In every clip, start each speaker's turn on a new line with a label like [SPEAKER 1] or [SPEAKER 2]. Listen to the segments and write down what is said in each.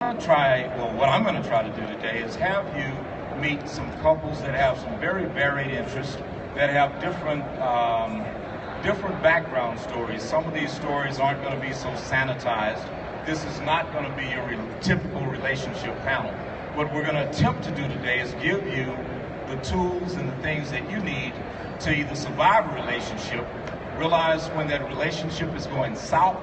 [SPEAKER 1] What I'm going to try to do today is have you meet some couples that have some very varied interests, that have different background stories. Some of these stories aren't going to be so sanitized. This is not going to be your typical relationship panel. What we're going to attempt to do today is give you the tools and the things that you need to either survive a relationship, realize when that relationship is going south,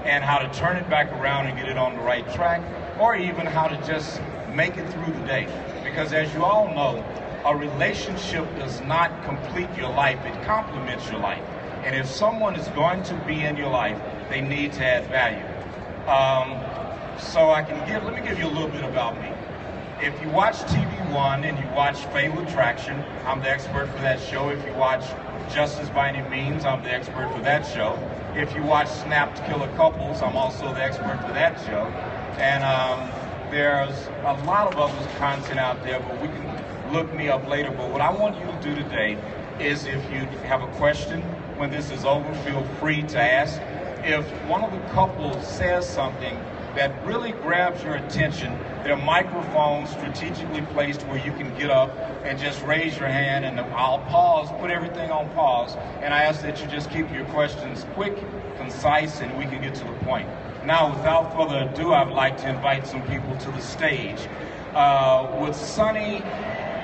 [SPEAKER 1] and how to turn it back around and get it on the right track, or even how to just make it through the day. Because as you all know, a relationship does not complete your life, it complements your life. And if someone is going to be in your life, they need to add value. Let me give you a little bit about me. If you watch TV One and you watch Fatal Attraction, I'm the expert for that show. If you watch Justice by Any Means, I'm the expert for that show. If you watch Snapped Killer Couples, I'm also the expert for that show. And there's a lot of other content out there, but we can look me up later. But what I want you to do today is, if you have a question, when this is over, feel free to ask. If one of the couples says something that really grabs your attention, there are microphones strategically placed where you can get up and just raise your hand, and I'll pause, put everything on pause, and I ask that you just keep your questions quick, concise, and we can get to the point. Now, without further ado, I'd like to invite some people to the stage. Would Sonny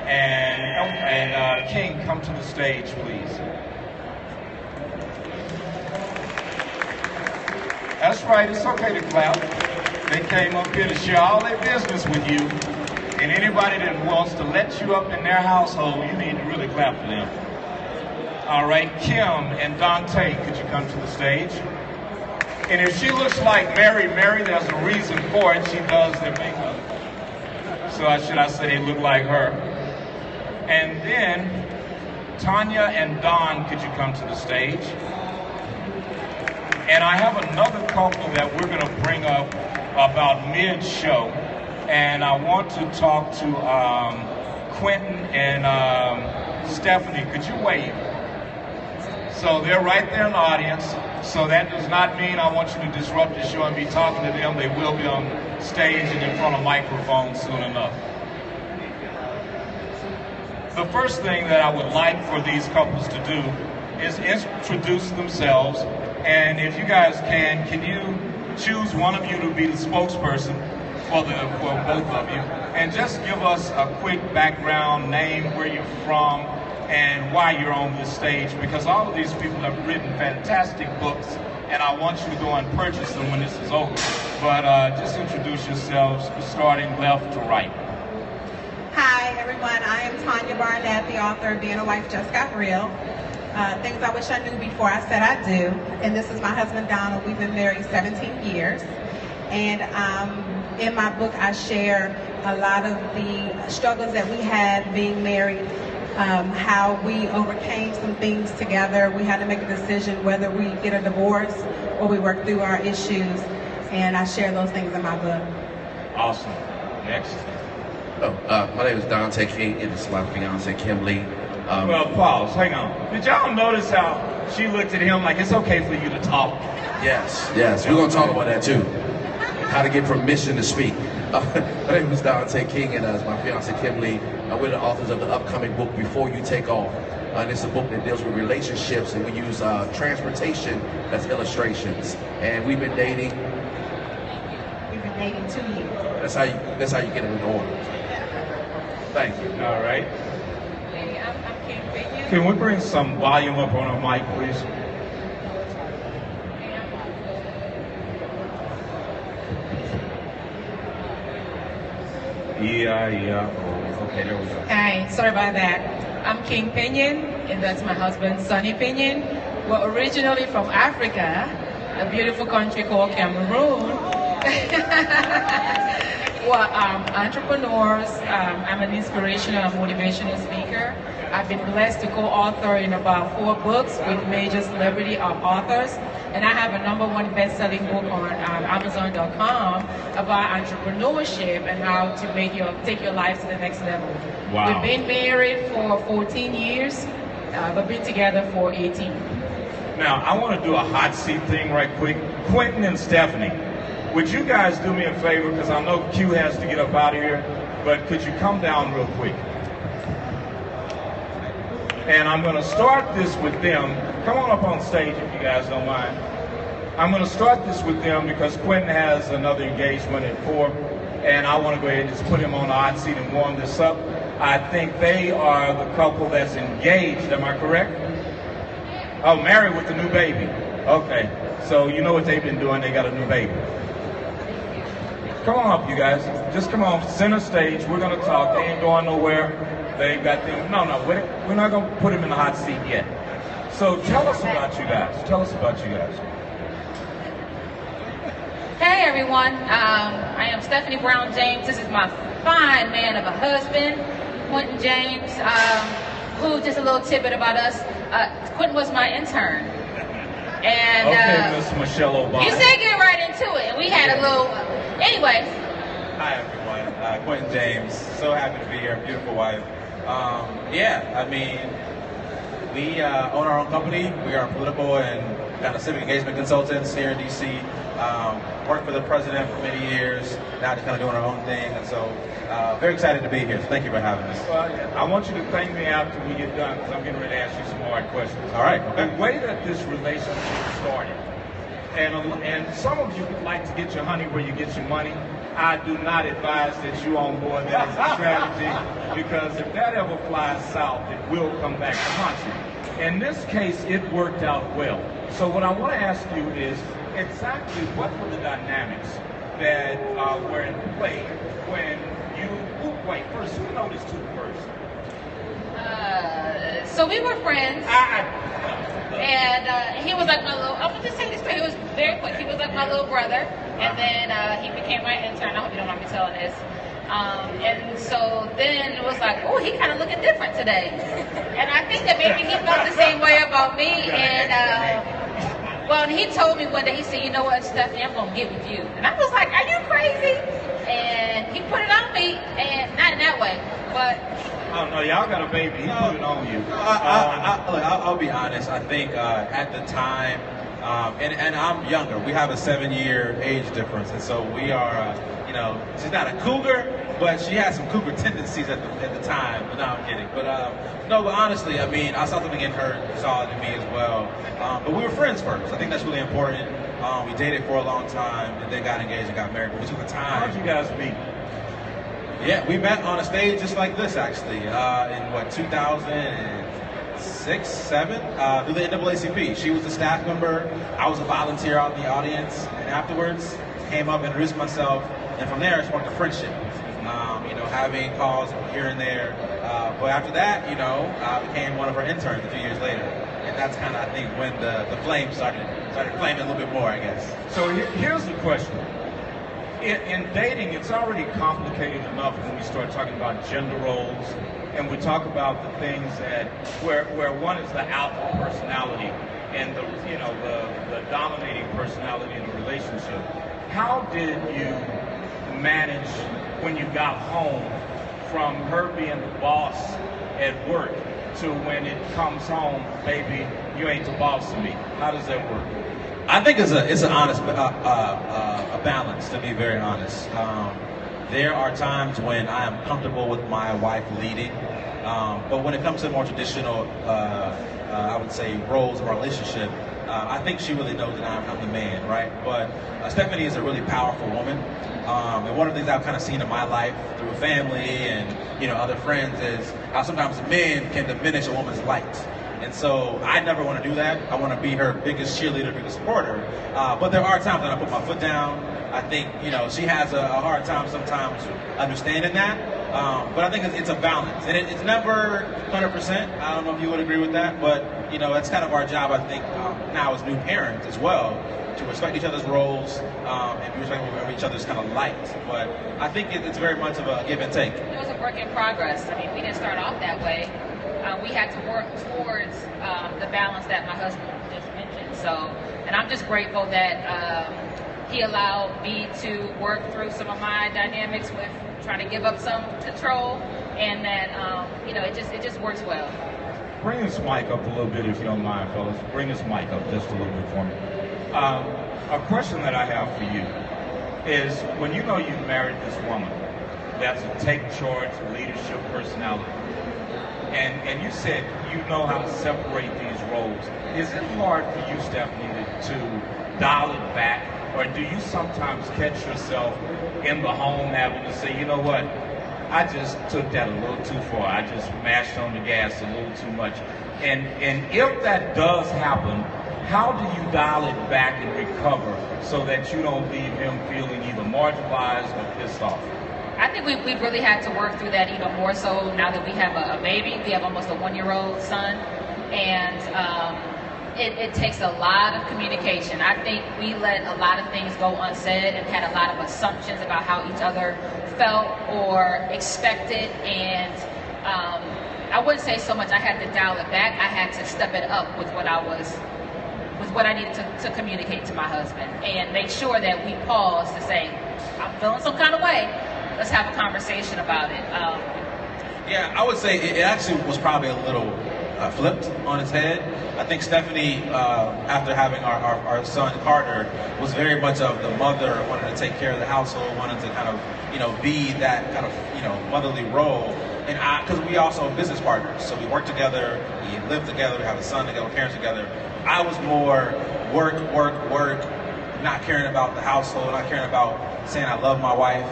[SPEAKER 1] and King come to the stage, please? That's right, it's okay to clap. They came up here to share all their business with you. And anybody that wants to let you up in their household, you need to really clap for them. All right, Kim and Dante, could you come to the stage? And if she looks like Mary, there's a reason for it. She does their makeup. So should I say they look like her? And then Tanya and Don, could you come to the stage? And I have another couple that we're going to bring up about mid-show. And I want to talk to Quentin and Stephanie. Could you wave? So they're right there in the audience. So that does not mean I want you to disrupt the show and be talking to them. They will be on stage and in front of microphones soon enough. The first thing that I would like for these couples to do is introduce themselves. And if you guys can you choose one of you to be the spokesperson for both of you, and just give us a quick background, name, where you're from, and why you're on this stage, because all of these people have written fantastic books, and I want you to go and purchase them when this is over. But just introduce yourselves, starting left to right.
[SPEAKER 2] Hi, everyone. I am Tanya Barnett, the author of Being a Wife Just Got Real. Things I wish I knew before I said I do. And this is my husband, Donald. We've been married 17 years. And in my book, I share a lot of the struggles that we had being married, how we overcame some things together. We had to make a decision whether we get a divorce or we work through our issues. And I share those things in my book.
[SPEAKER 1] Awesome. Next.
[SPEAKER 3] My name is Dante King, and this is my fiance, Kim Lee.
[SPEAKER 1] Well, pause. Hang on. Did y'all notice how she looked at him like it's okay for you to talk?
[SPEAKER 3] Yes. We're going to talk about that too. How to get permission to speak. My name is Dante King, and my fiance, Kim Lee. We're the authors of the upcoming book, Before You Take Off. And it's a book that deals with relationships, and we use transportation as illustrations. And we've been dating.
[SPEAKER 2] We've been dating 2 years.
[SPEAKER 3] That's how you get it in order. Thank you.
[SPEAKER 1] All right.
[SPEAKER 2] Hey, I'm Kim Pinion.
[SPEAKER 1] Can we bring some volume up on our mic, please? Yeah. Oh, okay, there we go.
[SPEAKER 4] Hi, sorry about that. I'm King Pinion, and that's my husband, Sonny Pinion. We're originally from Africa, a beautiful country called Cameroon. We're entrepreneurs. I'm an inspirational and motivational speaker. I've been blessed to co-author in about 4 books with major celebrity authors. And I have a #1 best-selling book on Amazon.com about entrepreneurship and how to take your life to the next level.
[SPEAKER 1] Wow.
[SPEAKER 4] We've been married for 14 years, but been together for 18.
[SPEAKER 1] Now, I want to do a hot seat thing right quick. Quentin and Stephanie, Would you guys do me a favor, because I know Q has to get up out of here, but could you come down real quick? And I'm going to start this with them. Come on up on stage if you guys don't mind. I'm going to start this with them because Quentin has another engagement at 4, and I want to go ahead and just put him on the hot seat and warm this up. I think they are the couple that's engaged, am I correct? Oh, married with the new baby. Okay, so you know what they've been doing, they got a new baby. Come on up, you guys. Just come on, center stage, we're going to talk. They ain't going nowhere. They've got things. No, we're not going to put him in the hot seat yet. So tell us about you guys. Tell us about you guys.
[SPEAKER 4] Hey everyone, I am Stephanie Brown James. This is my fine man of a husband, Quentin James, who, just a little tidbit about us, Quentin was my intern. And
[SPEAKER 1] okay, Miss Michelle Obama.
[SPEAKER 4] You said get right into it, and we had a little, anyways.
[SPEAKER 5] Hi everyone, Quentin James, so happy to be here, beautiful wife. Yeah, I mean, we own our own company. We are political and kind of civic engagement consultants here in DC. Worked for the president for many years, now just kind of doing our own thing, and so very excited to be here, so thank you for having us.
[SPEAKER 1] Well, I want you to thank me after we get done, because I'm getting ready to ask you some more questions.
[SPEAKER 5] All right.
[SPEAKER 1] Okay. The way that this relationship started, and some of you would like to get your honey where you get your money. I do not advise that you on board that as a strategy, because if that ever flies south, it will come back to haunt you. In this case, it worked out well. So what I want to ask you is, exactly what were the dynamics that were in play when you, wait, first, who noticed who first?
[SPEAKER 4] So we were friends. And he was like my little, I'm going to just say this straight, he was very quick. He was like my little brother. And then he became my intern. I hope you don't mind me telling this. And so then it was like, oh, he kind of looking different today. And I think that maybe he felt the same way about me. And well, he told me one day, he said, you know what, Stephanie, I'm going to get with you. And I was like, are you crazy? And he put it on me, and not in that way, but...
[SPEAKER 1] Oh, no, y'all got a baby. He put it on you.
[SPEAKER 5] I'll be honest. I think at the time, and I'm younger. We have a 7-year age difference, and so we are, she's not a cougar, but she has some cougar tendencies at the time. No, I'm kidding. But but honestly, I mean, I saw something in her, saw it in me as well. But we were friends first. I think that's really important. We dated for a long time, and then got engaged and got married. But we took the time.
[SPEAKER 1] How'd you guys meet?
[SPEAKER 5] Yeah, we met on a stage just like this, actually, in 2006, 7, through the NAACP. She was a staff member, I was a volunteer out in the audience, and afterwards, came up, introduced myself, and from there, it sparked a friendship. Having calls here and there, but after that, I became one of her interns a few years later, and that's kind of, I think, when the flame started flaming a little bit more, I guess.
[SPEAKER 1] So here's the question. In dating, it's already complicated enough when we start talking about gender roles, and we talk about the things that where one is the alpha personality and the dominating personality in a relationship. How did you manage when you got home from her being the boss at work to when it comes home, baby, you ain't the boss of me? How does that work?
[SPEAKER 5] I think it's an honest a balance, to be very honest. There are times when I am comfortable with my wife leading, but when it comes to more traditional, I would say, roles of our relationship, I think she really knows that I'm the man, right? But Stephanie is a really powerful woman, and one of the things I've kind of seen in my life through family and other friends is how sometimes men can diminish a woman's light. And so I never want to do that. I want to be her biggest cheerleader, biggest supporter. But there are times when I put my foot down. I think, she has a hard time sometimes understanding that. But I think it's a balance. And it's never 100%. I don't know if you would agree with that. But, it's kind of our job, I think, now as new parents as well, to respect each other's roles and be respectful of each other's kind of light. But I think it's very much of a give and take.
[SPEAKER 4] It was a work in progress. I mean, we didn't start off that way. We had to work towards the balance that my husband just mentioned. So, and I'm just grateful that he allowed me to work through some of my dynamics with trying to give up some control, and that it just works well.
[SPEAKER 1] Bring this mic up a little bit if you don't mind, fellas. Bring this mic up just a little bit for me. A question that I have for you. is when you know you've married this woman that's a take charge, leadership personality, and you said you know how to separate these roles. Is it hard for you, Stephanie, to dial it back, or do you sometimes catch yourself in the home having to say, you know what, I just took that a little too far. I just mashed on the gas a little too much. And if that does happen, how do you dial it back and recover so that you don't leave him feeling either marginalized or pissed off?
[SPEAKER 4] I think we've really had to work through that even more so now that we have a baby. We have almost a 1-year-old son, and it takes a lot of communication. I think we let a lot of things go unsaid and had a lot of assumptions about how each other felt or expected, and I wouldn't say so much I had to dial it back. I had to step it up with what I needed to communicate to my husband and make sure that we pause to say, I'm feeling some kind of way. Let's have a conversation about it.
[SPEAKER 5] Yeah, I would say it actually was probably a little flipped on its head. I think Stephanie, after having our son Carter, was very much of the mother, wanted to take care of the household, wanted to kind of, be that kind of, motherly role. And because we also are business partners, so we work together, we live together, we have a son together, parents together. I was more work, not caring about the household, not caring about saying I love my wife,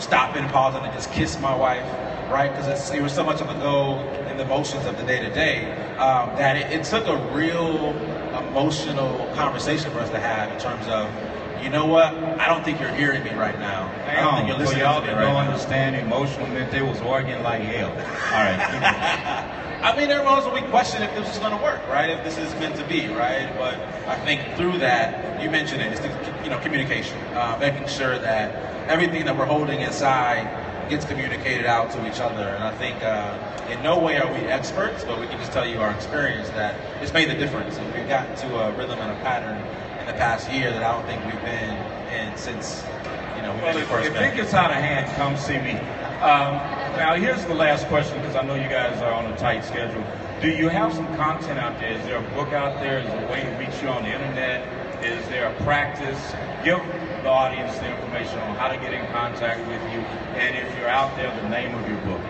[SPEAKER 5] stopping, pausing, and just kiss my wife, right? Because it was so much of a go in the motions of the day-to-day that it took a real emotional conversation for us to have in terms of, you know what, I don't think you're hearing me right now. I don't think you're listening to me right now.
[SPEAKER 1] Y'all don't understand emotional meant they was arguing like hell. All right.
[SPEAKER 5] I mean, there are moments when we question if this is going to work, right? If this is meant to be, right? But I think through that, you mentioned it, it's the, communication, making sure that everything that we're holding inside gets communicated out to each other. And I think in no way are we experts, but we can just tell you our experience that it's made the difference. And we've gotten to a rhythm and a pattern in the past year that I don't think we've been in since, we first met.
[SPEAKER 1] If it gets out of hand, come see me. Now, here's the last question, because I know you guys are on a tight schedule. Do you have some content out there? Is there a book out there? Is there a way to reach you on the internet? Is there a practice? Give the audience the information on how to get in contact with you, and if you're out there, the name of your book.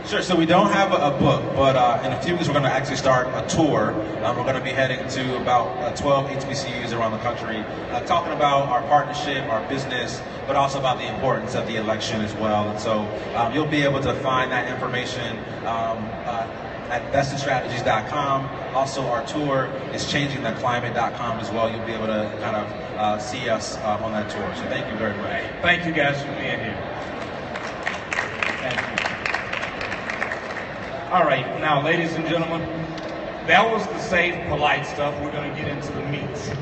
[SPEAKER 5] Sure, so we don't have a book, but in a few weeks we're going to actually start a tour. We're going to be heading to about 12 HBCUs around the country, talking about our partnership, our business, but also about the importance of the election as well. And so you'll be able to find that information at bestedstrategies.com. Also, our tour is changingtheclimate.com as well. You'll be able to kind of see us on that tour. So thank you very much.
[SPEAKER 1] Thank you guys for being here. Thank you. All right, now, ladies and gentlemen, that was the safe, polite stuff. We're going to get into the meats.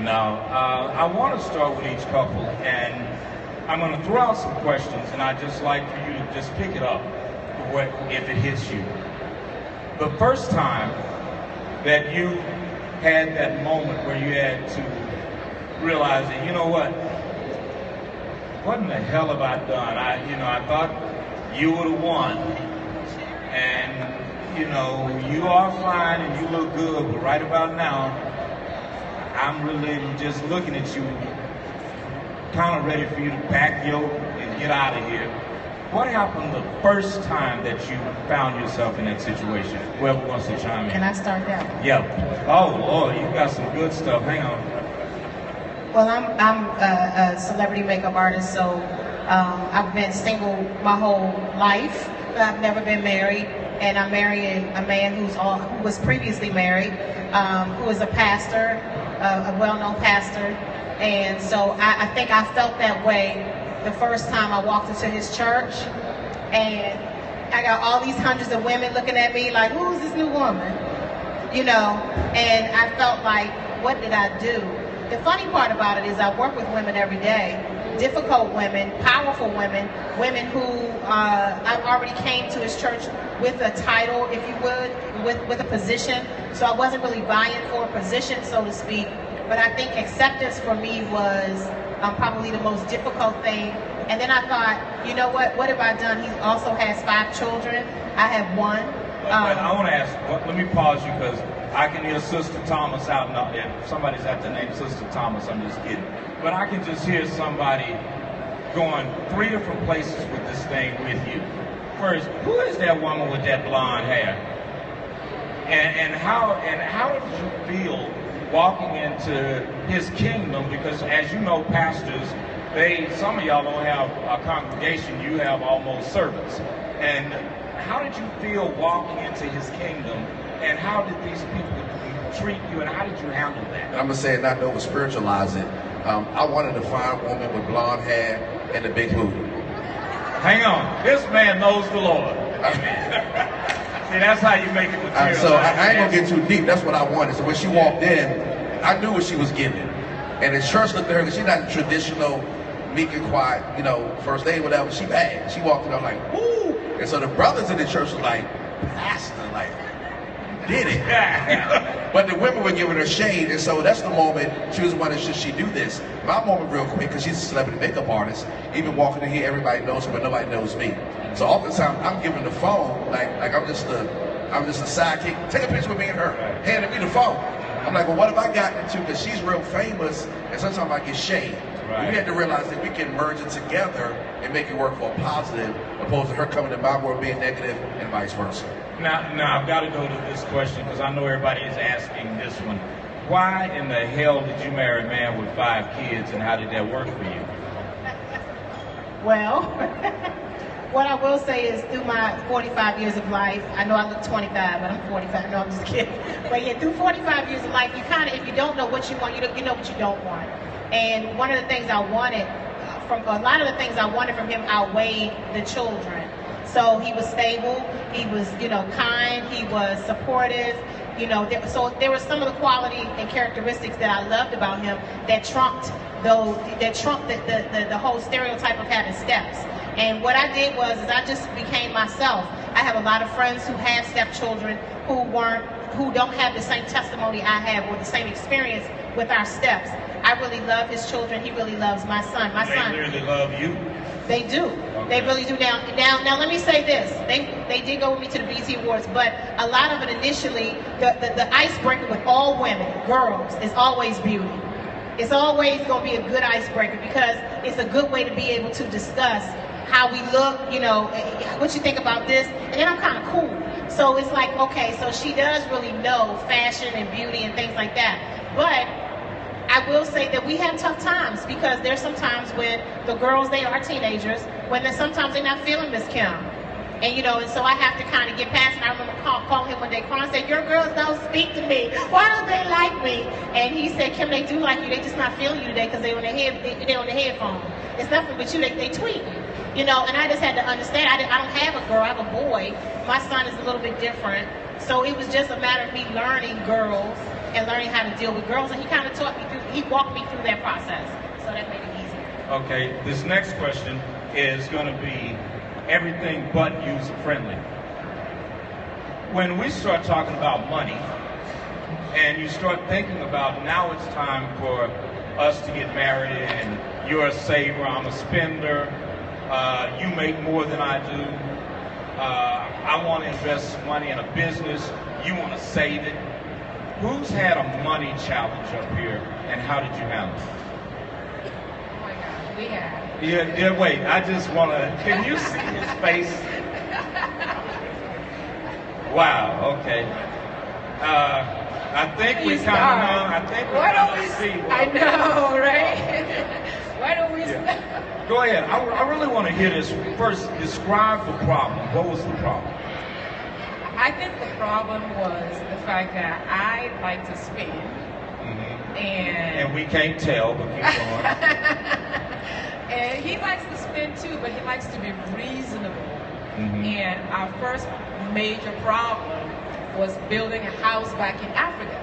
[SPEAKER 1] Now, I want to start with each couple, and I'm going to throw out some questions, and I'd just like for you to just pick it up if it hits you. The first time that you had that moment where you had to realize that, you know what in the hell have I done? I thought you would have won. And, you are fine and you look good, but right about now, I'm really just looking at you, kind of ready for you to pack yoke and get out of here. What happened the first time that you found yourself in that situation? Whoever wants to chime in.
[SPEAKER 2] Can I start that one?
[SPEAKER 1] Yeah. Oh, Lord, you got some good stuff. Hang on.
[SPEAKER 2] Well, I'm a celebrity makeup artist, so I've been single my whole life. I've never been married, and I'm marrying a man who was previously married, who is a pastor, a well-known pastor, and so I think I felt that way the first time I walked into his church, and I got all these hundreds of women looking at me like, who's this new woman? And I felt like, what did I do? The funny part about it is I work with women every day, difficult women, powerful women, women who I already came to his church with a title, if you would, with a position. So I wasn't really vying for a position, so to speak. But I think acceptance for me was probably the most difficult thing. And then I thought, you know what have I done? He also has 5 children. I have 1.
[SPEAKER 1] But I want to ask, let me pause you because I can hear Sister Thomas out now. If somebody's at the name Sister Thomas, I'm just kidding. but I can just hear somebody going 3 different places with this thing with you. First, who is that woman with that blonde hair? And how did you feel walking into his kingdom? Because as you know, pastors, some of y'all don't have a congregation, you have almost servants. And how did you feel walking into his kingdom, and how did these people treat you, and how did you handle that?
[SPEAKER 3] And I'm gonna say it, not to over spiritualize it. I wanted a fine woman with blonde hair and a big booty.
[SPEAKER 1] Hang on, this man knows the Lord. See, that's how you make it material.
[SPEAKER 3] So I ain't gonna get too deep. That's what I wanted. So when she walked in, I knew what she was getting. And the church looked at her, because she's not traditional, meek and quiet, first aid, whatever. She bad. She walked in, I'm like, woo! And so the brothers in the church was like, Pastor, like, did it. But the women were giving her shade, and so that's the moment she was wondering, should she do this? My moment real quick, because she's a celebrity makeup artist, even walking in here, everybody knows her, but nobody knows me. So oftentimes I'm giving the phone, like I'm just a sidekick. Take a picture with me and her, handing me the phone. I'm like, well, what have I gotten into? Because she's real famous, and sometimes I get shade. Right. We had to realize that we can merge it together and make it work for a positive, opposed to her coming to my world being negative, and vice versa.
[SPEAKER 1] Now I've got to go to this question, because I know everybody is asking this one. Why in the hell did you marry a man with 5 kids, and how did that work for you?
[SPEAKER 6] Well, what I will say is, through my 45 years of life, I know I look 25, but I'm 45. No, I'm just kidding. But yeah, through 45 years of life, you kind of, if you don't know what you want, you know what you don't want. And one of the things I wanted from him outweighed the children. So he was stable, he was, kind, he was supportive, so there were some of the quality and characteristics that I loved about him that trumped the whole stereotype of having steps. And what I did was I just became myself. I have a lot of friends who have stepchildren who don't have the same testimony I have, or the same experience with our steps. I really love his children. He really loves my son.
[SPEAKER 1] They really love you.
[SPEAKER 6] They do. Okay. They really do. Now, let me say this. They did go with me to the BET Awards, but a lot of it initially, the icebreaker with all women, girls, is always beauty. It's always going to be a good icebreaker, because it's a good way to be able to discuss how we look, what you think about this, and then I'm kind of cool. So it's like, okay, so she does really know fashion and beauty and things like that. But I will say that we have tough times, because there's some times when the girls, they are teenagers, when sometimes they're not feeling Miss Kim. And and so I have to kind of get past it. I remember calling him one day, crying, and said, your girls don't speak to me. Why don't they like me? And he said, Kim, they do like you. They just not feeling you today because they're on their headphone. It's nothing but you. They tweet. And I just had to understand. I don't have a girl. I have a boy. My son is a little bit different. So it was just a matter of me learning girls and learning how to deal with girls. And he kind of he walked me through that process. So that made it easier.
[SPEAKER 1] Okay, this next question is going to be everything but user-friendly. When we start talking about money, and you start thinking about, now it's time for us to get married, and you're a saver, I'm a spender, you make more than I do, I want to invest money in a business, you want to save it. Who's had a money challenge up here, and how did you handle it?
[SPEAKER 4] Oh my God, we have.
[SPEAKER 1] Yeah, wait, I just want to, can you see his face? Wow, okay. I think we kind of see.
[SPEAKER 4] I know, right? Why don't we
[SPEAKER 1] start? Go ahead. I really want to hear this. First, describe the problem. What was the problem?
[SPEAKER 4] I think the problem was the fact that I like to spend.
[SPEAKER 1] Mm-hmm.
[SPEAKER 4] And
[SPEAKER 1] we can't tell, but keep going.
[SPEAKER 4] And he likes to spend too, but he likes to be reasonable. Mm-hmm. And our first major problem was building a house back in Africa,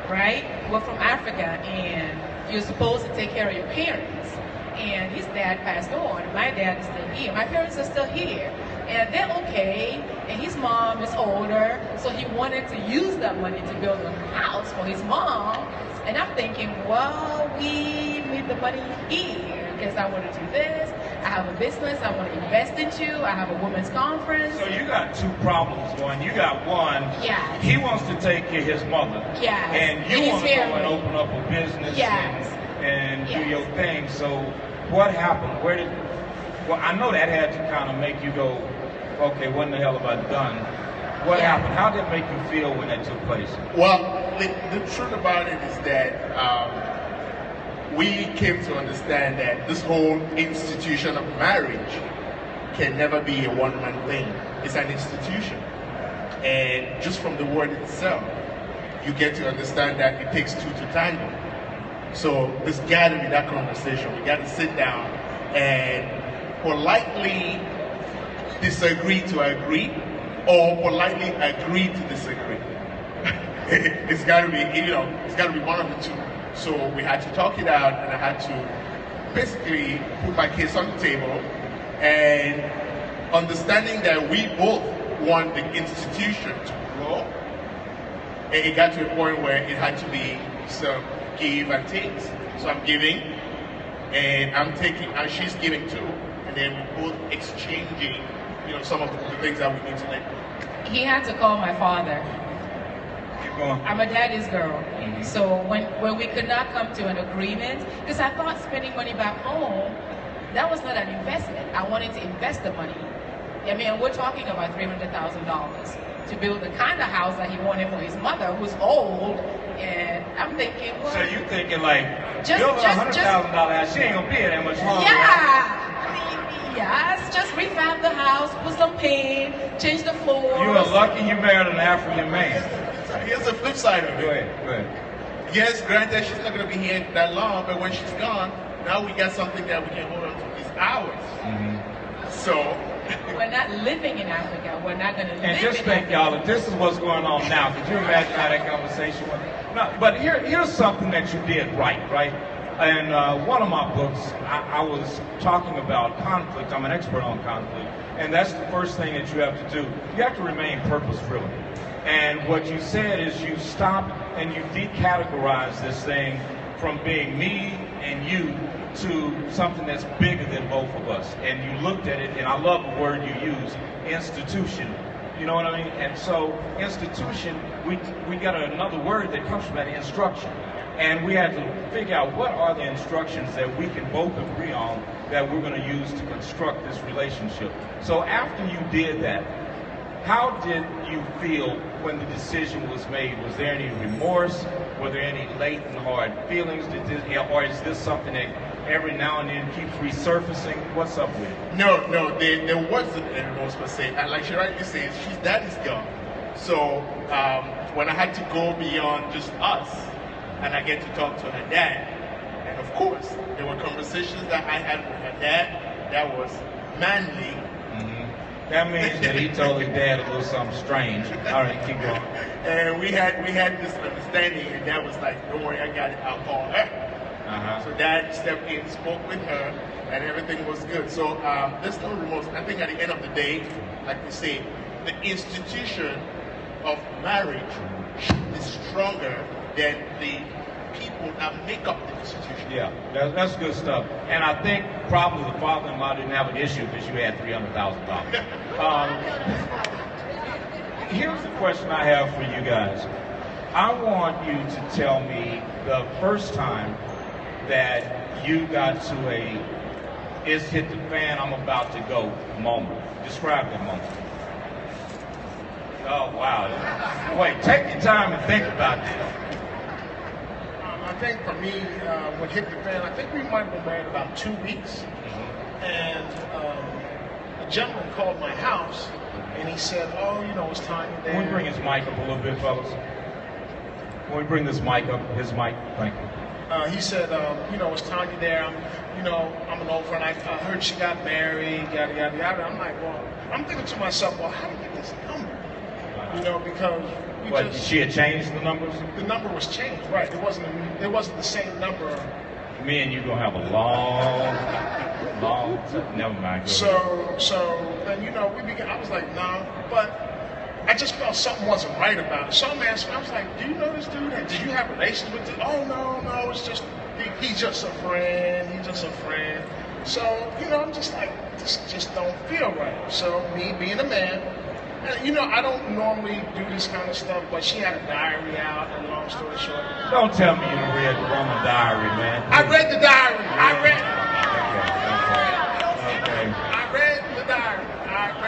[SPEAKER 4] right? We're from Africa, and you're supposed to take care of your parents. And his dad passed on. My dad is still here. My parents are still here. And they're okay, and his mom is older, so he wanted to use that money to build a house for his mom. And I'm thinking, well, we need the money here, because I want to do this. I have a business, I want to invest in you, I have a women's conference.
[SPEAKER 1] So you got two problems. You got one,
[SPEAKER 4] yes.
[SPEAKER 1] He wants to take care of his mother.
[SPEAKER 4] Yes.
[SPEAKER 1] And you want to go and open up a business.
[SPEAKER 4] Yes.
[SPEAKER 1] and do your thing. So what happened? Well, I know that had to kind of make you go, okay, what in the hell have I done? What happened? How did it make you feel when that took place?
[SPEAKER 7] Well, the truth about it is that we came to understand that this whole institution of marriage can never be a one-man thing. It's an institution. And just from the word itself, you get to understand that it takes two to tango. So there's got to be that conversation. We got to sit down and politely disagree to agree, or politely agree to disagree. It's got to be, it's got to be one of the two. So we had to talk it out, and I had to basically put my case on the table, and understanding that we both want the institution to grow. It got to a point where it had to be some give and takes. So I'm giving, and I'm taking, and she's giving too, and then we're both exchanging, some of the things that we need to let go.
[SPEAKER 4] He had to call my father. I'm a daddy's girl. So when we could not come to an agreement, because I thought spending money back home, that was not an investment. I wanted to invest the money. I mean, we're talking about $300,000 to build the kind of house that he wanted for his mother, who's old. And I'm thinking, well,
[SPEAKER 1] so you thinking like, build a $100,000 house, she ain't gonna be here that much longer.
[SPEAKER 4] Yeah. Yes, just refab the house, put some paint, change the floors.
[SPEAKER 1] You are lucky you married an African man.
[SPEAKER 7] Here's the flip side of it.
[SPEAKER 1] Go ahead.
[SPEAKER 7] Yes, granted, she's not going to be here that long, but when she's gone, now we got something that we can hold on to. It's ours. So
[SPEAKER 4] we're not living in Africa. We're not going to live in Africa.
[SPEAKER 1] And just think, y'all, if this is what's going on now, could you imagine how that conversation went? No, but here's something that you did right? And one of my books, I was talking about conflict. I'm an expert on conflict. And that's the first thing that you have to do. You have to remain purpose-driven. And what you said is you stop and you decategorize this thing from being me and you to something that's bigger than both of us. And you looked at it, and I love the word you use, institution. You know what I mean? And so institution, we got another word that comes from that, instruction. And we had to figure out what are the instructions that we can both agree on that we're going to use to construct this relationship. So after you did that, how did you feel when the decision was made? Was there any remorse? Were there any latent hard feelings? Or is this something that every now and then keeps resurfacing? What's up with it?
[SPEAKER 7] No, there wasn't any remorse per se. And like she rightly says, she's daddy's girl. So when I had to go beyond just us, and I get to talk to her dad, and of course, there were conversations that I had with her dad that was manly.
[SPEAKER 1] That means that he told his dad a little something strange. All right, keep going.
[SPEAKER 7] And we had this understanding, and Dad was like, "Don't worry, I got it. I'll call her." So Dad stepped in, spoke with her, and everything was good. So there's no remorse. I think at the end of the day, like we say, the institution of marriage is stronger than the people that make up the institution.
[SPEAKER 1] Yeah, that's good stuff. And I think probably the father-in-law didn't have an issue because you had $300,000. Here's the question I have for you guys. I want you to tell me the first time that you got to a "it's hit the fan, I'm about to go" moment. Describe that moment. Oh, wow. Wait, take your time and think about this.
[SPEAKER 8] I think for me, what hit the fan, I think we might have been married about 2 weeks. And a gentleman called my house, and he said, "Oh, it's Tanya there."
[SPEAKER 1] Can we bring his mic up a little bit, fellas? Can we bring this mic up? His mic, thank you.
[SPEAKER 8] He said, "It's Tanya there. I'm an old friend. I heard she got married, yada, yada, yada." I'm like, well, I'm thinking to myself, well, how do you get this number? Because
[SPEAKER 1] she had changed the numbers?
[SPEAKER 8] The number was changed, right? It wasn't the same number.
[SPEAKER 1] Me and you gonna have a long, never mind.
[SPEAKER 8] So then we began. I was like, nah, but I just felt something wasn't right about it. So I'm asking, I was like, "Do you know this dude? And did you have relations with him?" "Oh no, it's just he's just a friend. He's just a friend." So I'm just like, this just don't feel right. So me being a man, You know, I don't normally do this kind of stuff, but she had a diary out, and long story short.
[SPEAKER 1] Don't tell me you read the woman diary, man.
[SPEAKER 8] I read the diary. I read the diary.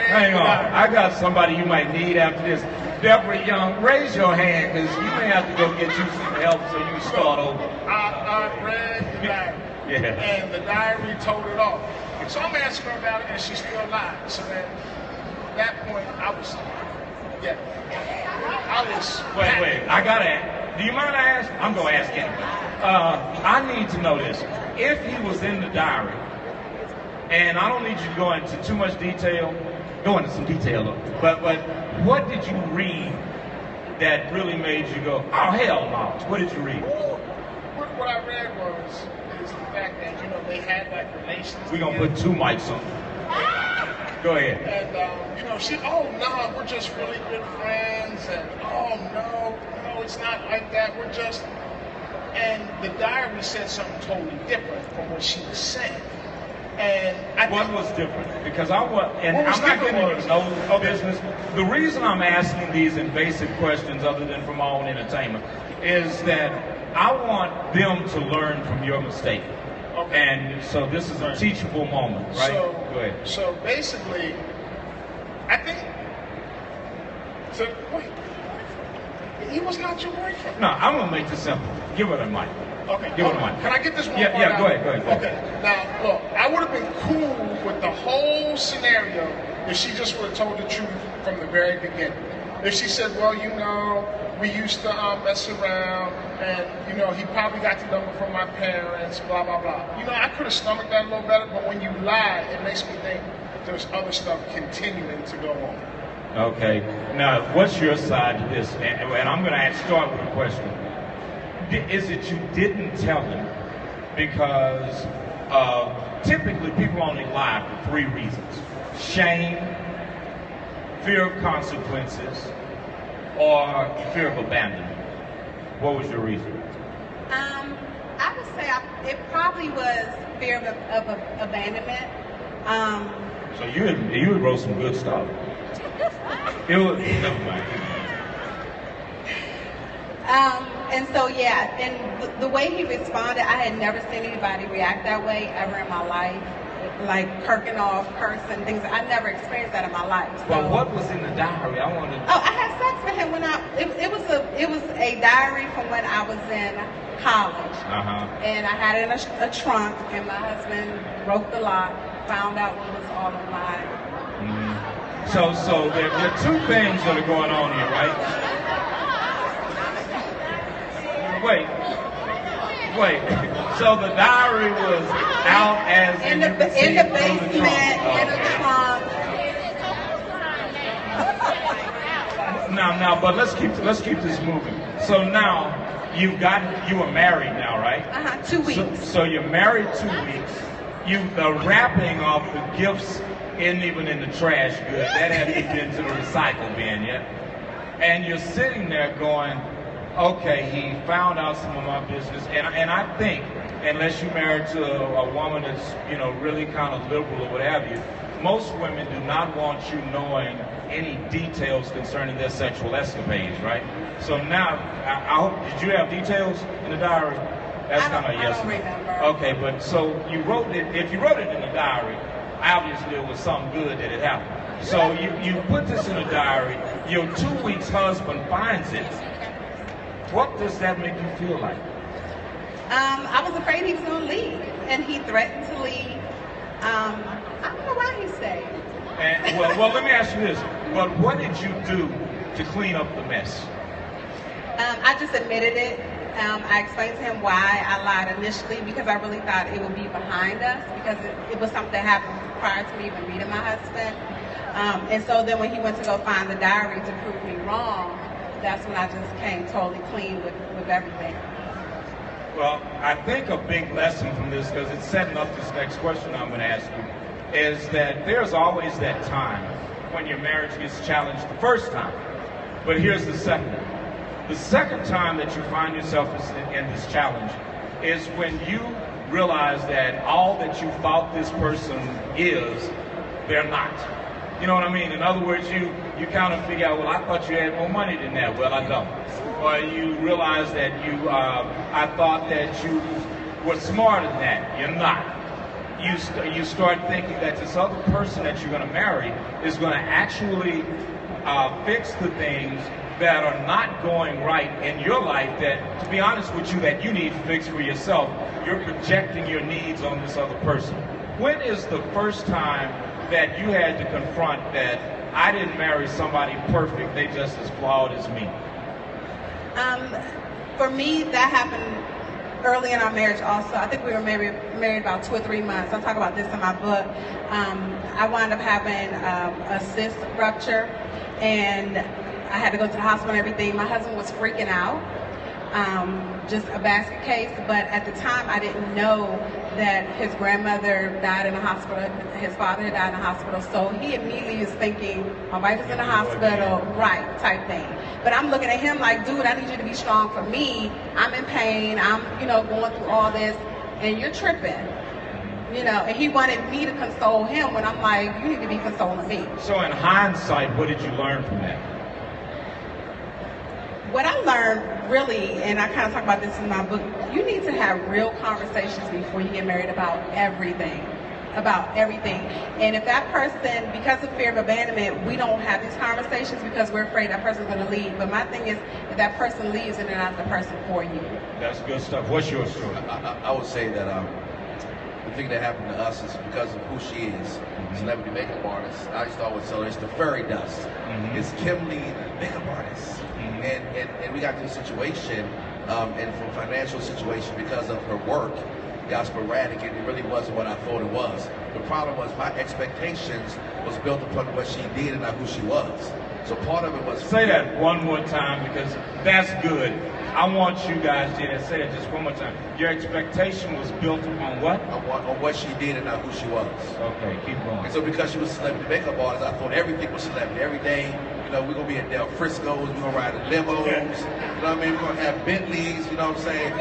[SPEAKER 1] Hang on. I got somebody you might need after this. Deborah Young, raise your hand, because you may have to go get you some help so you start over.
[SPEAKER 8] I read the diary.
[SPEAKER 1] Yeah.
[SPEAKER 8] And the diary told it all. So I'm asking her about it, and she's still alive. So then, at that point, I was.
[SPEAKER 1] Wait. I gotta ask. Do you mind I ask? I'm gonna ask him. I need to know this. If he was in the diary, and I don't need you to go into too much detail, go into some detail, but what did you read that really made you go, oh hell no? What did you read?
[SPEAKER 8] What I read is the fact that, you know, they had like relations.
[SPEAKER 1] We're gonna put 2 mics on. Go ahead.
[SPEAKER 8] And you know, we're just really good friends, and no, it's not like that. We're just, and the diary said something totally different from what she was saying. And
[SPEAKER 1] what was different? Because I'm not getting into no business. The reason I'm asking these invasive questions, other than for my own entertainment, is that I want them to learn from your mistake. Okay. And so this is a teachable moment, right?
[SPEAKER 8] So,
[SPEAKER 1] go ahead.
[SPEAKER 8] So basically, I think. So wait, he was not your boyfriend.
[SPEAKER 1] No, I'm gonna make this simple. Give her the mic.
[SPEAKER 8] Okay.
[SPEAKER 1] Give her the mic.
[SPEAKER 8] Can I get this one?
[SPEAKER 1] Yeah. Go ahead.
[SPEAKER 8] Okay. Now look, I would have been cool with the whole scenario if she just would have told the truth from the very beginning. If she said, well, you know, we used to mess around, and, you know, he probably got the number from my parents, blah, blah, blah. You know, I could have stomached that a little better, but when you lie, it makes me think there's other stuff continuing to go on.
[SPEAKER 1] Okay. Now, what's your side to this? And I'm going to start with a question. Is it you didn't tell him because typically people only lie for 3 reasons. Shame, fear of consequences, or fear of abandonment? What was your reason?
[SPEAKER 2] I would say it probably was fear of abandonment.
[SPEAKER 1] So you had wrote some good stuff. It was never mind.
[SPEAKER 2] And so and the way he responded, I had never seen anybody react that way ever in my life. Like kirking off, cursing, things. I never experienced that in my life. So.
[SPEAKER 1] Well, what was in the diary? I wanted.
[SPEAKER 2] Oh, I had sex with him when it was a diary from when I was in college. And I had it in a trunk, and my husband broke the lock, found out what was all of mine.
[SPEAKER 1] So there are 2 things that are going on here, right? Wait. So the diary was out as
[SPEAKER 2] in the basement, in the trunk.
[SPEAKER 1] Now, but let's keep this moving. So now you were married now, right?
[SPEAKER 2] 2 weeks.
[SPEAKER 1] So you're married 2 weeks. The wrapping of the gifts isn't even in the trash good. That hasn't been to the recycle bin yet. And you're sitting there going, okay, he found out some of my business, and I think, unless you're married to a woman that's, you know, really kind of liberal or what have you, most women do not want you knowing any details concerning their sexual escapades, right? So now, I hope, did you have details in the diary? That's kind of yes.
[SPEAKER 2] I don't remember.
[SPEAKER 1] Okay, but so you wrote it. If you wrote it in the diary, obviously it was something good that had happened. So you put this in a diary. Your 2 weeks husband finds it. What does that make you feel like?
[SPEAKER 2] I was afraid he was going to leave, and he threatened to leave. I don't know why he stayed.
[SPEAKER 1] And, well, let me ask you this. But what did you do to clean up the mess?
[SPEAKER 2] I just admitted it. I explained to him why I lied initially, because I really thought it would be behind us, because it was something that happened prior to me even meeting my husband. And so then when he went to go find the diary to prove me wrong, that's when I just came totally clean with everything.
[SPEAKER 1] Well, I think a big lesson from this, because it's setting up this next question I'm going to ask you, is that there's always that time when your marriage gets challenged the first time. But here's the second. The second time that you find yourself in this challenge is when you realize that all that you thought this person is, they're not. You know what I mean? In other words, you kind of figure out, well, I thought you had more money than that. Well, I don't. Or you realize that I thought that you were smarter than that. You're not. You start thinking that this other person that you're going to marry is going to actually fix the things that are not going right in your life that, to be honest with you, that you need to fix for yourself. You're projecting your needs on this other person. When is the first time that you had to confront that I didn't marry somebody perfect, they just as flawed as me?
[SPEAKER 2] For me, that happened early in our marriage also. I think we were married about 2 or 3 months. I talk about this in my book. I wound up having a cyst rupture, and I had to go to the hospital and everything. My husband was freaking out, just a basket case, but at the time I didn't know that his grandmother died in the hospital, his father had died in the hospital, so he immediately was thinking, my wife is in the hospital, right, type thing. But I'm looking at him like, dude, I need you to be strong for me. I'm in pain, I'm, going through all this, and you're tripping. And he wanted me to console him when I'm like, you need to be consoling me.
[SPEAKER 1] So in hindsight, what did you learn from that?
[SPEAKER 2] What I learned really, and I kind of talk about this in my book, you need to have real conversations before you get married about everything. And if that person, because of fear of abandonment, we don't have these conversations because we're afraid that person's going to leave. But my thing is, if that person leaves, then they're not the person for you.
[SPEAKER 1] That's good stuff. What's your story?
[SPEAKER 3] I would say that the thing that happened to us is because of who she is, celebrity makeup artist. I used to always tell her it's the fairy dust. It's Kim Lee, the makeup artist. And we got to a situation, and from a financial situation, because of her work, got sporadic, and it really wasn't what I thought it was. The problem was my expectations was built upon what she did and not who she was. So part of it was...
[SPEAKER 1] Say that one more time, because that's good. I want you guys to say it just one more time. Your expectation was built upon what?
[SPEAKER 3] On what she did and not who she was.
[SPEAKER 1] Okay, keep going.
[SPEAKER 3] And so because she was a celebrity makeup artist, I thought everything was celebrity. Every day, we're going to be at Del Frisco's, we're going to ride in limos, you know what I mean? We're going to have Bentleys, you know what I'm saying?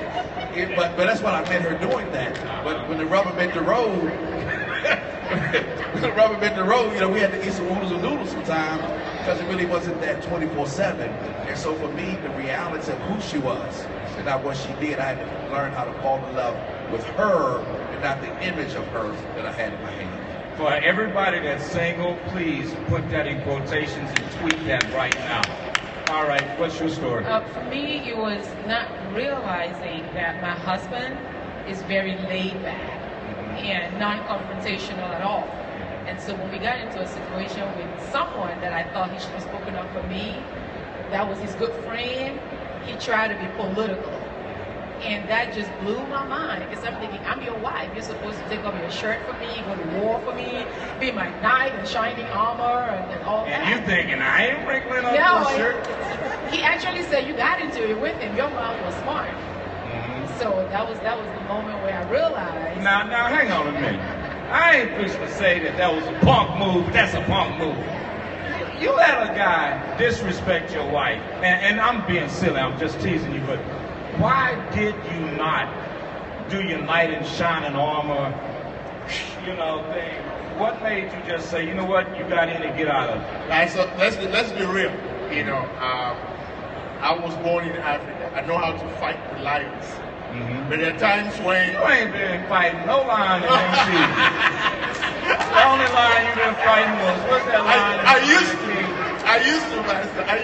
[SPEAKER 3] But that's what I meant her doing that. But when the rubber met the road, we had to eat some oodles and noodles sometimes because it really wasn't that 24/7. And so for me, the reality of who she was and not what she did, I had to learn how to fall in love with her and not the image of her that I had in my hand.
[SPEAKER 1] For everybody that's single, please put that in quotations and tweet that right now. All right, what's your story?
[SPEAKER 4] For me, it was not realizing that my husband is very laid back and non-confrontational at all. And so when we got into a situation with someone that I thought he should have spoken up for me, that was his good friend, he tried to be political. And that just blew my mind, because I'm thinking, I'm your wife. You're supposed to take off your shirt for me, go to war for me, be my knight in shining armor and all that.
[SPEAKER 1] And you thinking, I ain't wrinkling up your shirt?
[SPEAKER 4] He actually said, you got into it with him. Your mouth was smart. So that was the moment where I realized.
[SPEAKER 1] Now, hang on a minute. I ain't supposed to say that was a punk move, but that's a punk move. You let a guy disrespect your wife, and I'm being silly, I'm just teasing you, but why did you not do your knight in shining armor, thing? What made you just say, you know what, you got in and get out of it?
[SPEAKER 7] All right, so let's be real. I was born in Africa. I know how to fight with lions. But there are times when...
[SPEAKER 1] You ain't been fighting no lion in MC. The only lion you've been fighting was, what's that lion?
[SPEAKER 7] I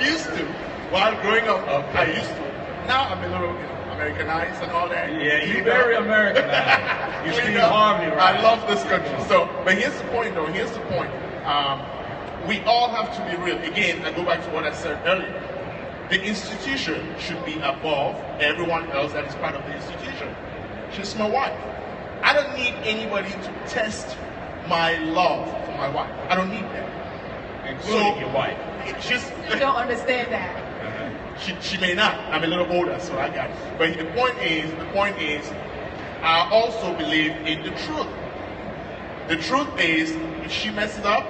[SPEAKER 7] used to. While growing up, I used to. Now I'm a little Americanized and all that.
[SPEAKER 1] Yeah, you're very Americanized. You're Steve Harvey, right?
[SPEAKER 7] I love this country. But here's the point, though. Here's the point. We all have to be real. Again, I go back to what I said earlier. The institution should be above everyone else that is part of the institution. She's my wife. I don't need anybody to test my love for my wife. I don't need that.
[SPEAKER 1] Including your wife.
[SPEAKER 4] You don't understand that.
[SPEAKER 7] She may not. I'm a little older, so I got it. But the point is, I also believe in the truth. The truth is, if she messes up,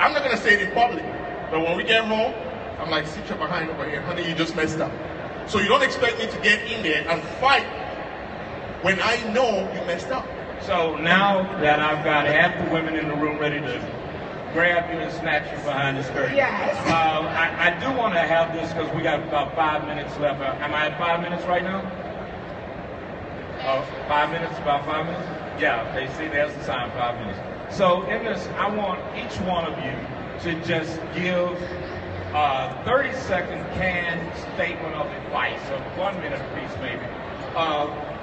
[SPEAKER 7] I'm not going to say it in public. But when we get home, I'm like, sit your behind over here. Honey, you just messed up. So you don't expect me to get in there and fight when I know you messed up.
[SPEAKER 1] So now that I've got half the women in the room ready to grab you and snatch you behind the skirt.
[SPEAKER 6] Yes.
[SPEAKER 1] I do want to have this because we got about 5 minutes left. Am I at 5 minutes right now? 5 minutes, about 5 minutes? Yeah, okay, see, there's the time, 5 minutes. So in this, I want each one of you to just give a 30-second canned statement of advice, of 1 minute apiece maybe.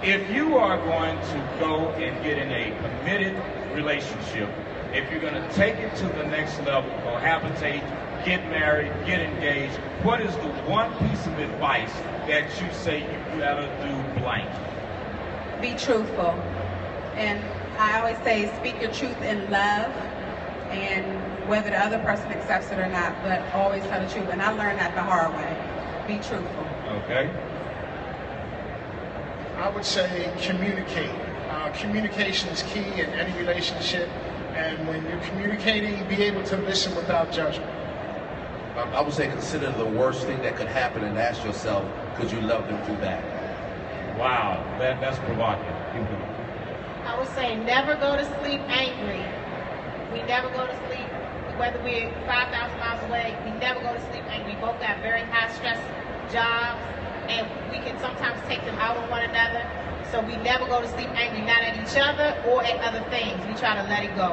[SPEAKER 1] If you are going to go and get in a committed relationship, if you're going to take it to the next level, cohabitate, get married, get engaged, what is the one piece of advice that you say you gotta do blank?
[SPEAKER 2] Be truthful. And I always say speak your truth in love, and whether the other person accepts it or not, but always tell the truth. And I learned that the hard way. Be truthful.
[SPEAKER 1] Okay.
[SPEAKER 8] I would say communicate. Communication is key in any relationship, and when you're communicating, be able to listen without judgment.
[SPEAKER 3] I would say consider the worst thing that could happen and ask yourself, could you love them through that?
[SPEAKER 1] Wow, that's provocative.
[SPEAKER 6] I would say never go to sleep angry. We never go to sleep, whether we're 5,000 miles away, we never go to sleep angry. We both got very high stress jobs, and we can sometimes take them out on one another. So we never go to sleep angry, not at each other or at other things. We try to let it go.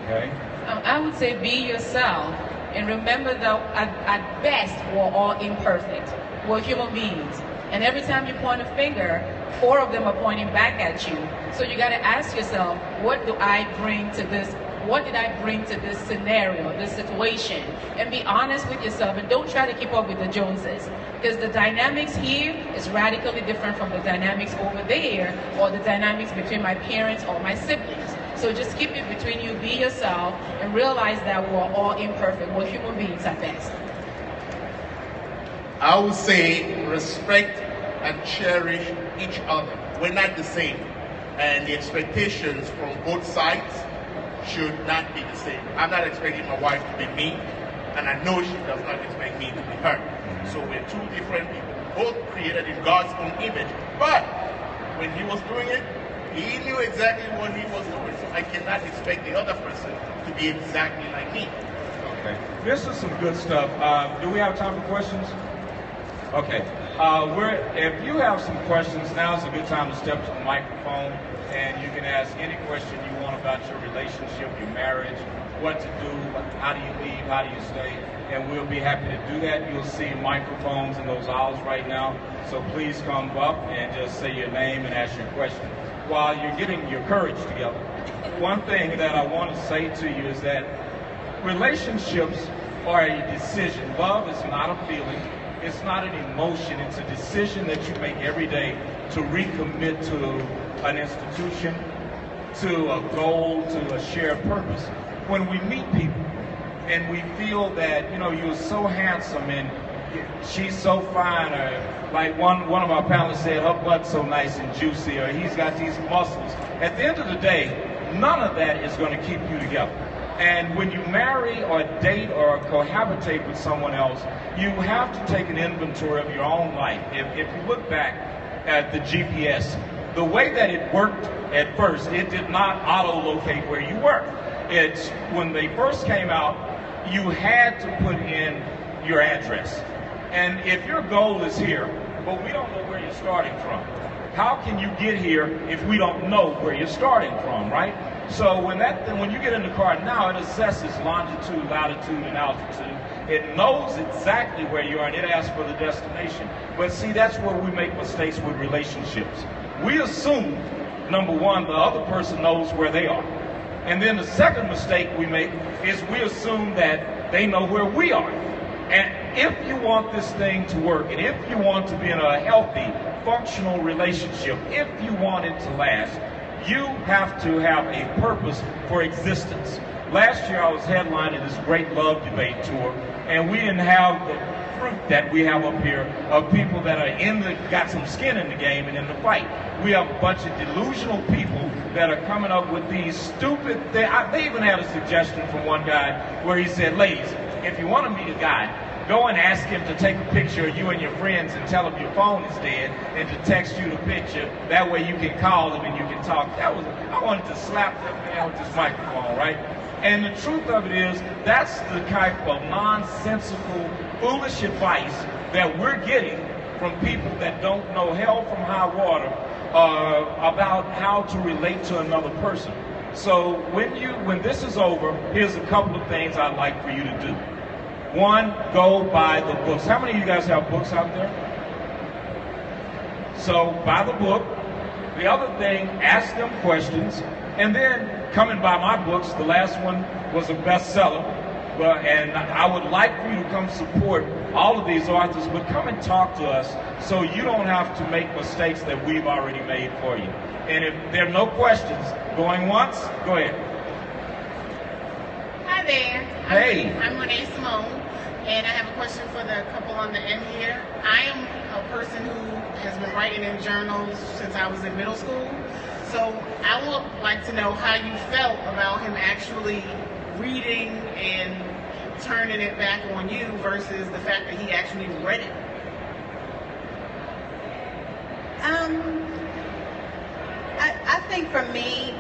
[SPEAKER 1] Okay.
[SPEAKER 4] I would say be yourself, and remember that at best we're all imperfect. We're human beings, and every time you point a finger, 4 of them are pointing back at you. So you got to ask yourself, what do I bring to this? What did I bring to this scenario, this situation? And be honest with yourself, and don't try to keep up with the Joneses, because the dynamics here is radically different from the dynamics over there, or the dynamics between my parents or my siblings. So just keep it between you, be yourself, and realize that we're all imperfect. We're human beings at best.
[SPEAKER 7] I would say respect and cherish each other. We're not the same, and the expectations from both sides should not be the same. I'm not expecting my wife to be me, and I know she does not expect me to be her. So we're two different people, both created in God's own image, but when he was doing it, he knew exactly what he was doing, so I cannot expect the other person to be exactly like me.
[SPEAKER 1] Okay. This is some good stuff. Do we have time for questions? Okay. If you have some questions, now's a good time to step to the microphone, and you can ask any question you want about your relationship, your marriage, what to do, how do you leave, how do you stay, and we'll be happy to do that. You'll see microphones in those aisles right now, so please come up and just say your name and ask your question. While you're getting your courage together, one thing that I want to say to you is that relationships are a decision. Love is not a feeling. It's not an emotion. It's a decision that you make every day to recommit to an institution, to a goal, to a shared purpose. When we meet people and we feel that, you know, you're so handsome and she's so fine, or like one of our panelists said, her butt's so nice and juicy, or he's got these muscles. At the end of the day, none of that is going to keep you together. And when you marry or date or cohabitate with someone else, you have to take an inventory of your own life. If you look back at the GPS, the way that it worked at first, it did not auto-locate where you were. It's when they first came out, you had to put in your address. And if your goal is here, but we don't know where you're starting from, how can you get here if we don't know where you're starting from, right? So when you get in the car now, it assesses longitude, latitude, and altitude. It knows exactly where you are, and it asks for the destination. But see, that's where we make mistakes with relationships. We assume, number one, the other person knows where they are. And then the second mistake we make is we assume that they know where we are. And if you want this thing to work, and if you want to be in a healthy, functional relationship, if you want it to last, you have to have a purpose for existence. Last year I was headlining this great love debate tour, and we didn't have the fruit that we have up here of people that are got some skin in the game and in the fight. We have a bunch of delusional people that are coming up with these stupid things. They even had a suggestion from one guy where he said, ladies, if you want to meet a guy, go and ask him to take a picture of you and your friends and tell him your phone is dead and to text you the picture. That way you can call him and you can talk. I wanted to slap that man with this microphone, right? And the truth of it is, that's the type of nonsensical, foolish advice that we're getting from people that don't know hell from high water about how to relate to another person. So when this is over, here's a couple of things I'd like for you to do. One, go buy the books. How many of you guys have books out there? So buy the book. The other thing, ask them questions. And then come and buy my books. The last one was a bestseller. And I would like for you to come support all of these authors, but come and talk to us so you don't have to make mistakes that we've already made for you. And if there are no questions, going once, go ahead.
[SPEAKER 9] Hi there.
[SPEAKER 1] Hey.
[SPEAKER 9] I'm Renee Simone, and I have a question for the couple on the end here. I am a person who has been writing in journals since I was in middle school. So I would like to know how you felt about him actually reading and turning it back on you versus the fact that he actually read it.
[SPEAKER 2] I think for me,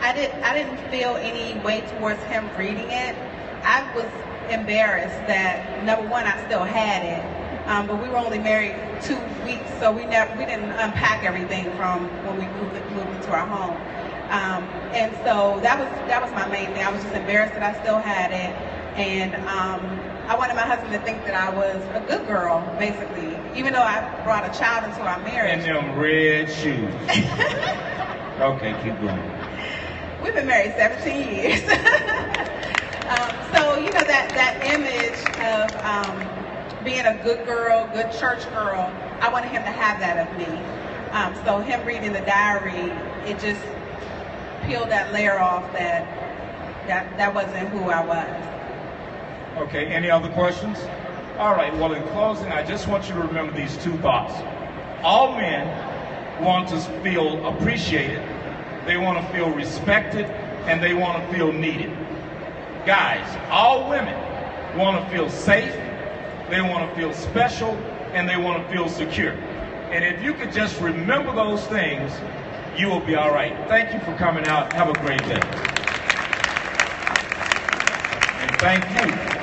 [SPEAKER 2] I didn't feel any way towards him reading it. I was embarrassed that, number one, I still had it, but we were only married 2 weeks, so we didn't unpack everything from when we moved into our home. And so that was my main thing. I was just embarrassed that I still had it, and I wanted my husband to think that I was a good girl, basically, even though I brought a child into our marriage.
[SPEAKER 1] And them red shoes. Okay, keep going.
[SPEAKER 2] We've been married 17 years. So, you know, that image of being a good girl, good church girl, I wanted him to have that of me. So him reading the diary, it just peeled that layer off that wasn't who I was.
[SPEAKER 1] Okay, any other questions? All right, well, in closing, I just want you to remember these two thoughts. All men want to feel appreciated, they want to feel respected, and they want to feel needed. Guys, all women want to feel safe, they want to feel special, and they want to feel secure. And if you could just remember those things, you will be all right. Thank you for coming out. Have a great day. And thank you